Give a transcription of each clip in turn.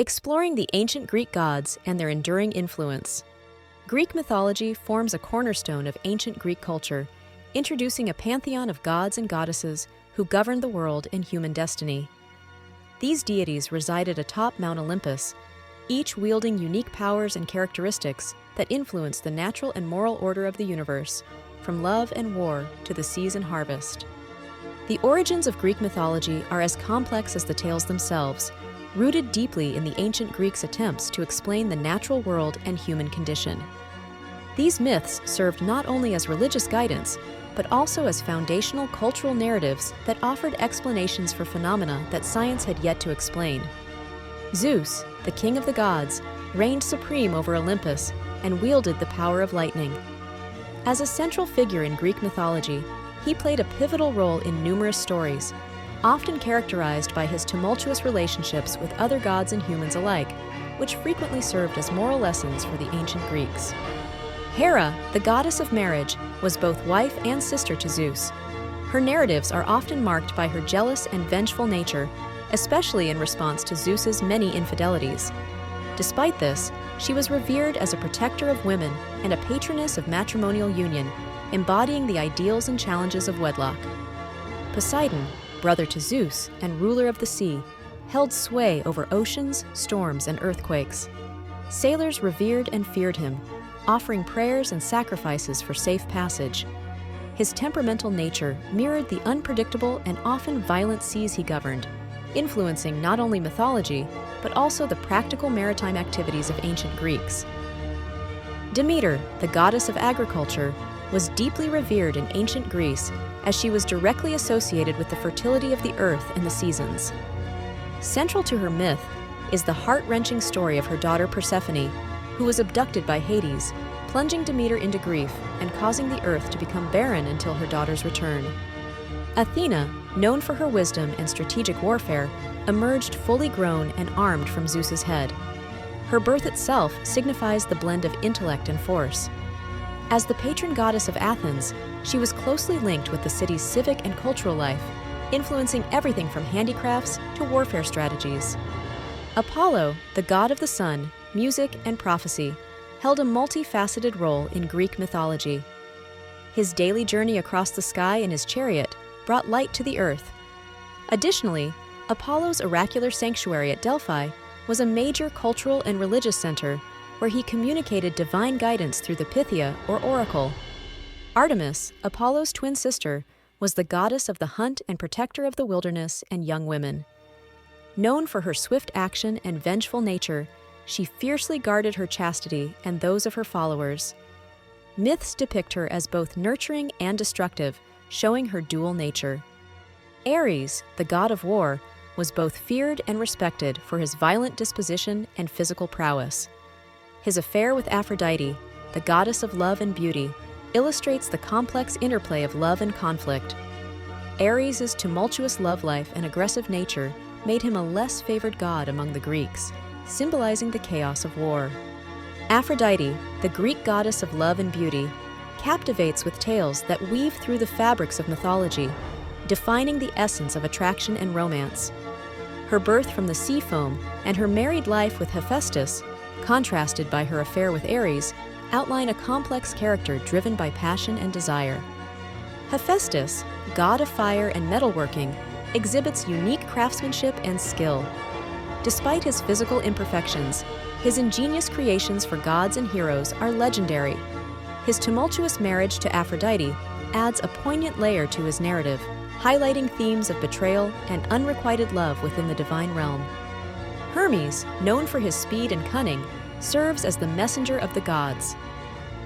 exploring the ancient Greek gods and their enduring influence. Greek mythology forms a cornerstone of ancient Greek culture, introducing a pantheon of gods and goddesses who governed the world and human destiny. These deities resided atop Mount Olympus, each wielding unique powers and characteristics that influence the natural and moral order of the universe, from love and war to the seas and harvest. The origins of Greek mythology are as complex as the tales themselves, rooted deeply in the ancient Greeks' attempts to explain the natural world and human condition. These myths served not only as religious guidance, but also as foundational cultural narratives that offered explanations for phenomena that science had yet to explain. Zeus, the king of the gods, reigned supreme over Olympus and wielded the power of lightning. As a central figure in Greek mythology, he played a pivotal role in numerous stories, often characterized by his tumultuous relationships with other gods and humans alike, which frequently served as moral lessons for the ancient Greeks. Hera, the goddess of marriage, was both wife and sister to Zeus. Her narratives are often marked by her jealous and vengeful nature, especially in response to Zeus's many infidelities. Despite this, she was revered as a protector of women and a patroness of matrimonial union, embodying the ideals and challenges of wedlock. Poseidon, brother to Zeus and ruler of the sea, held sway over oceans, storms, and earthquakes. Sailors revered and feared him, offering prayers and sacrifices for safe passage. His temperamental nature mirrored the unpredictable and often violent seas he governed, influencing not only mythology, but also the practical maritime activities of ancient Greeks. Demeter, the goddess of agriculture, was deeply revered in ancient Greece as she was directly associated with the fertility of the earth and the seasons. Central to her myth is the heart-wrenching story of her daughter Persephone, who was abducted by Hades, plunging Demeter into grief and causing the earth to become barren until her daughter's return. Athena, known for her wisdom and strategic warfare, emerged fully grown and armed from Zeus's head. Her birth itself signifies the blend of intellect and force. As the patron goddess of Athens, she was closely linked with the city's civic and cultural life, influencing everything from handicrafts to warfare strategies. Apollo, the god of the sun, music, and prophecy, held a multifaceted role in Greek mythology. His daily journey across the sky in his chariot brought light to the earth. Additionally, Apollo's oracular sanctuary at Delphi was a major cultural and religious center where he communicated divine guidance through the Pythia, or oracle. Artemis, Apollo's twin sister, was the goddess of the hunt and protector of the wilderness and young women. Known for her swift action and vengeful nature, she fiercely guarded her chastity and those of her followers. Myths depict her as both nurturing and destructive, showing her dual nature. Ares, the god of war, was both feared and respected for his violent disposition and physical prowess. His affair with Aphrodite, the goddess of love and beauty, illustrates the complex interplay of love and conflict. Ares' tumultuous love life and aggressive nature made him a less favored god among the Greeks, symbolizing the chaos of war. Aphrodite, the Greek goddess of love and beauty, captivates with tales that weave through the fabrics of mythology, defining the essence of attraction and romance. Her birth from the sea foam and her married life with Hephaestus, contrasted by her affair with Ares, outline a complex character driven by passion and desire. Hephaestus, god of fire and metalworking, exhibits unique craftsmanship and skill. Despite his physical imperfections, his ingenious creations for gods and heroes are legendary. His tumultuous marriage to Aphrodite adds a poignant layer to his narrative, highlighting themes of betrayal and unrequited love within the divine realm. Hermes, known for his speed and cunning, serves as the messenger of the gods.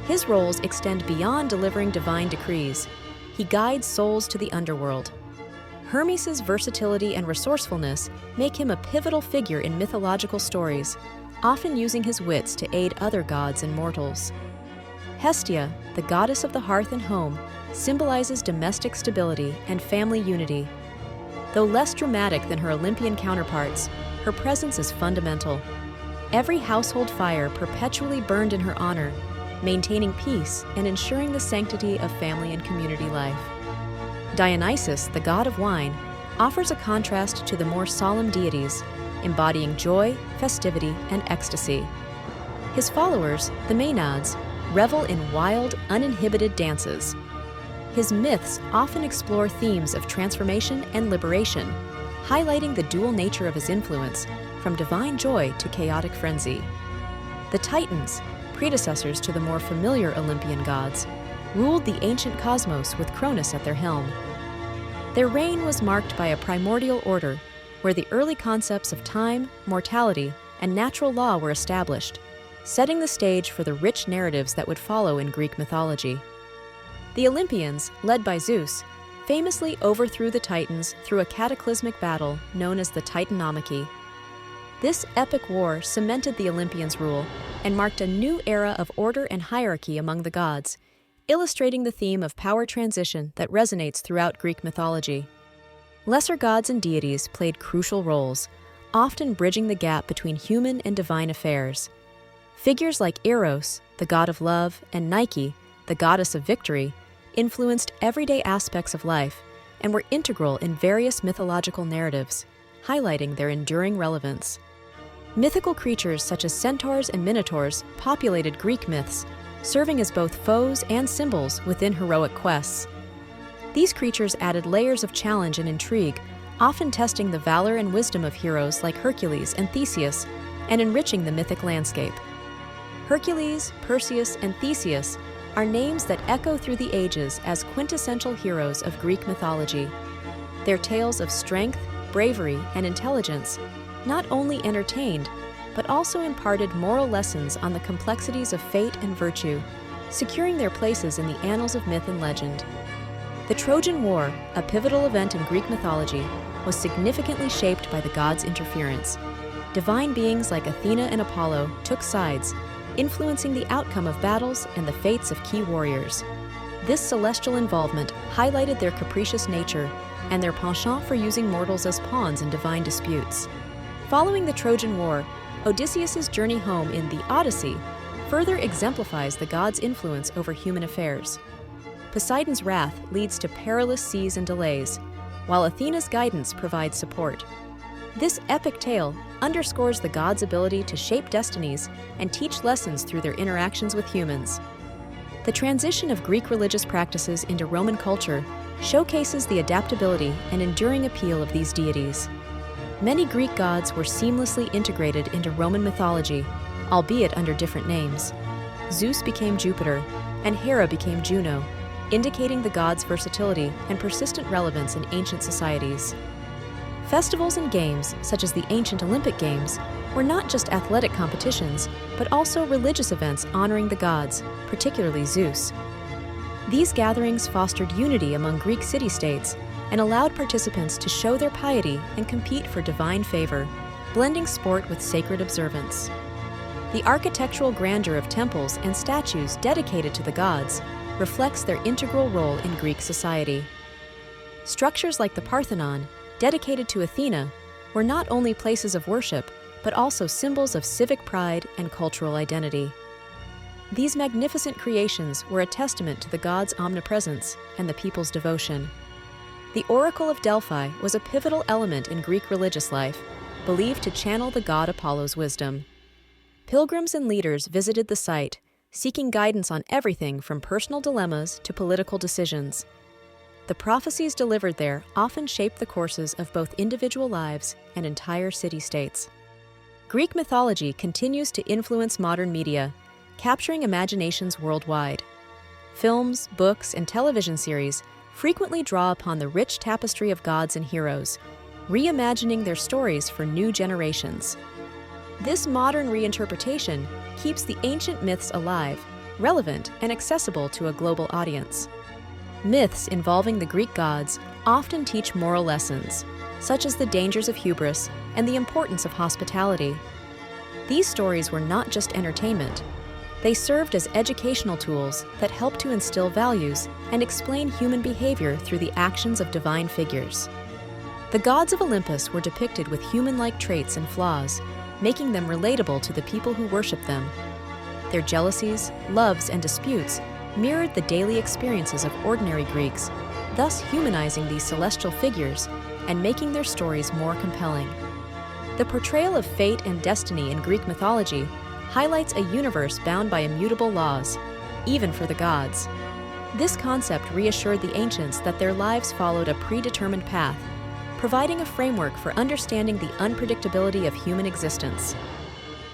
His roles extend beyond delivering divine decrees. He guides souls to the underworld. Hermes' versatility and resourcefulness make him a pivotal figure in mythological stories, often using his wits to aid other gods and mortals. Hestia, the goddess of the hearth and home, symbolizes domestic stability and family unity. Though less dramatic than her Olympian counterparts, her presence is fundamental. Every household fire perpetually burned in her honor, maintaining peace and ensuring the sanctity of family and community life. Dionysus, the god of wine, offers a contrast to the more solemn deities, embodying joy, festivity, and ecstasy. His followers, the Maenads, revel in wild, uninhibited dances. His myths often explore themes of transformation and liberation, highlighting the dual nature of his influence, from divine joy to chaotic frenzy. The Titans, predecessors to the more familiar Olympian gods, ruled the ancient cosmos with Cronus at their helm. Their reign was marked by a primordial order, where the early concepts of time, mortality, and natural law were established, setting the stage for the rich narratives that would follow in Greek mythology. The Olympians, led by Zeus, famously overthrew the Titans through a cataclysmic battle known as the Titanomachy. This epic war cemented the Olympians' rule and marked a new era of order and hierarchy among the gods, illustrating the theme of power transition that resonates throughout Greek mythology. Lesser gods and deities played crucial roles, often bridging the gap between human and divine affairs. Figures like Eros, the god of love, and Nike, the goddess of victory, influenced everyday aspects of life and were integral in various mythological narratives, highlighting their enduring relevance. Mythical creatures such as centaurs and minotaurs populated Greek myths, serving as both foes and symbols within heroic quests. These creatures added layers of challenge and intrigue, often testing the valor and wisdom of heroes like Hercules and Theseus, and enriching the mythic landscape. Hercules, Perseus, and Theseus are names that echo through the ages as quintessential heroes of Greek mythology. Their tales of strength, bravery, and intelligence not only entertained, but also imparted moral lessons on the complexities of fate and virtue, securing their places in the annals of myth and legend. The Trojan War, a pivotal event in Greek mythology, was significantly shaped by the gods' interference. Divine beings like Athena and Apollo took sides, influencing the outcome of battles and the fates of key warriors. This celestial involvement highlighted their capricious nature and their penchant for using mortals as pawns in divine disputes. Following the Trojan War, Odysseus's journey home in the Odyssey further exemplifies the gods' influence over human affairs. Poseidon's wrath leads to perilous seas and delays, while Athena's guidance provides support. This epic tale underscores the gods' ability to shape destinies and teach lessons through their interactions with humans. The transition of Greek religious practices into Roman culture showcases the adaptability and enduring appeal of these deities. Many Greek gods were seamlessly integrated into Roman mythology, albeit under different names. Zeus became Jupiter, and Hera became Juno, indicating the gods' versatility and persistent relevance in ancient societies. Festivals and games, such as the ancient Olympic Games, were not just athletic competitions, but also religious events honoring the gods, particularly Zeus. These gatherings fostered unity among Greek city-states and allowed participants to show their piety and compete for divine favor, blending sport with sacred observance. The architectural grandeur of temples and statues dedicated to the gods reflects their integral role in Greek society. Structures like the Parthenon, dedicated to Athena, were not only places of worship, but also symbols of civic pride and cultural identity. These magnificent creations were a testament to the gods' omnipresence and the people's devotion. The Oracle of Delphi was a pivotal element in Greek religious life, believed to channel the god Apollo's wisdom. Pilgrims and leaders visited the site, seeking guidance on everything from personal dilemmas to political decisions. The prophecies delivered there often shaped the courses of both individual lives and entire city-states. Greek mythology continues to influence modern media, capturing imaginations worldwide. Films, books, and television series frequently draw upon the rich tapestry of gods and heroes, reimagining their stories for new generations. This modern reinterpretation keeps the ancient myths alive, relevant, and accessible to a global audience. Myths involving the Greek gods often teach moral lessons, such as the dangers of hubris and the importance of hospitality. These stories were not just entertainment. They served as educational tools that helped to instill values and explain human behavior through the actions of divine figures. The gods of Olympus were depicted with human-like traits and flaws, making them relatable to the people who worship them. Their jealousies, loves, and disputes mirrored the daily experiences of ordinary Greeks, thus humanizing these celestial figures and making their stories more compelling. The portrayal of fate and destiny in Greek mythology highlights a universe bound by immutable laws, even for the gods. This concept reassured the ancients that their lives followed a predetermined path, providing a framework for understanding the unpredictability of human existence.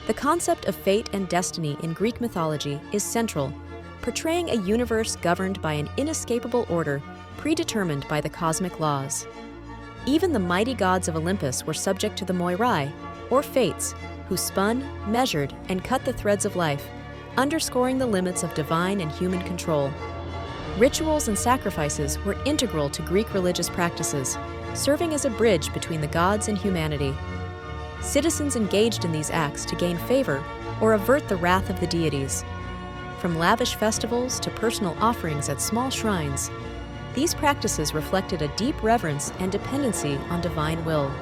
The concept of fate and destiny in Greek mythology is central, portraying a universe governed by an inescapable order predetermined by the cosmic laws. Even the mighty gods of Olympus were subject to the Moirai, or fates, who spun, measured, and cut the threads of life, underscoring the limits of divine and human control. Rituals and sacrifices were integral to Greek religious practices, serving as a bridge between the gods and humanity. Citizens engaged in these acts to gain favor or avert the wrath of the deities. From lavish festivals to personal offerings at small shrines, these practices reflected a deep reverence and dependency on divine will.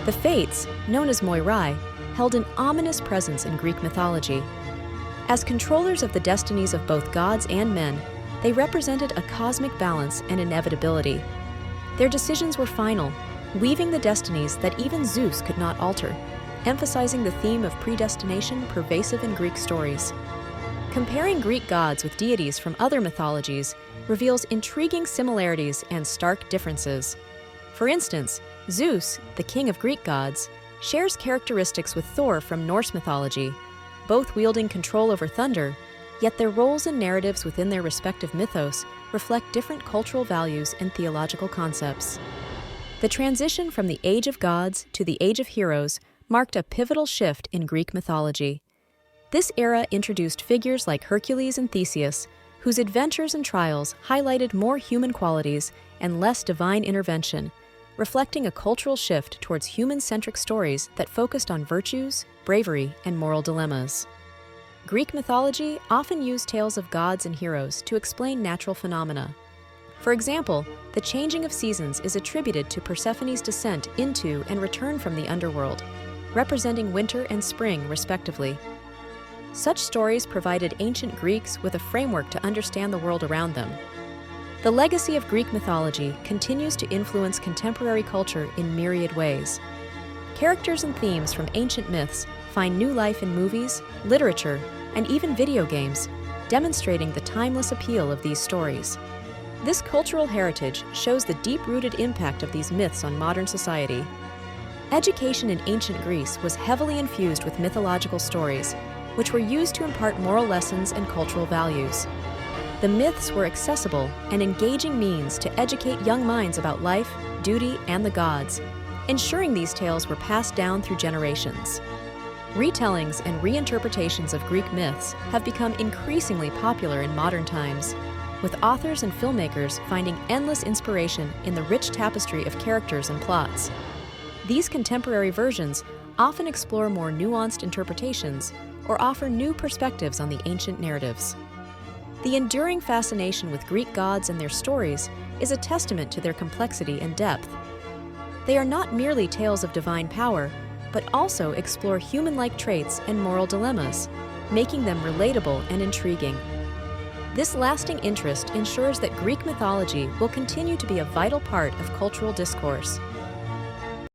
The Fates, known as Moirai, held an ominous presence in Greek mythology. As controllers of the destinies of both gods and men, they represented a cosmic balance and inevitability. Their decisions were final, weaving the destinies that even Zeus could not alter, emphasizing the theme of predestination pervasive in Greek stories. Comparing Greek gods with deities from other mythologies reveals intriguing similarities and stark differences. For instance, Zeus, the king of Greek gods, shares characteristics with Thor from Norse mythology, both wielding control over thunder, yet their roles and narratives within their respective mythos reflect different cultural values and theological concepts. The transition from the Age of Gods to the Age of Heroes marked a pivotal shift in Greek mythology. This era introduced figures like Hercules and Theseus, whose adventures and trials highlighted more human qualities and less divine intervention, reflecting a cultural shift towards human-centric stories that focused on virtues, bravery, and moral dilemmas. Greek mythology often used tales of gods and heroes to explain natural phenomena. For example, the changing of seasons is attributed to Persephone's descent into and return from the underworld, representing winter and spring, respectively. Such stories provided ancient Greeks with a framework to understand the world around them. The legacy of Greek mythology continues to influence contemporary culture in myriad ways. Characters and themes from ancient myths find new life in movies, literature, and even video games, demonstrating the timeless appeal of these stories. This cultural heritage shows the deep-rooted impact of these myths on modern society. Education in ancient Greece was heavily infused with mythological stories, which were used to impart moral lessons and cultural values. The myths were accessible and engaging means to educate young minds about life, duty, and the gods, ensuring these tales were passed down through generations. Retellings and reinterpretations of Greek myths have become increasingly popular in modern times, with authors and filmmakers finding endless inspiration in the rich tapestry of characters and plots. These contemporary versions often explore more nuanced interpretations or offer new perspectives on the ancient narratives. The enduring fascination with Greek gods and their stories is a testament to their complexity and depth. They are not merely tales of divine power, but also explore human-like traits and moral dilemmas, making them relatable and intriguing. This lasting interest ensures that Greek mythology will continue to be a vital part of cultural discourse,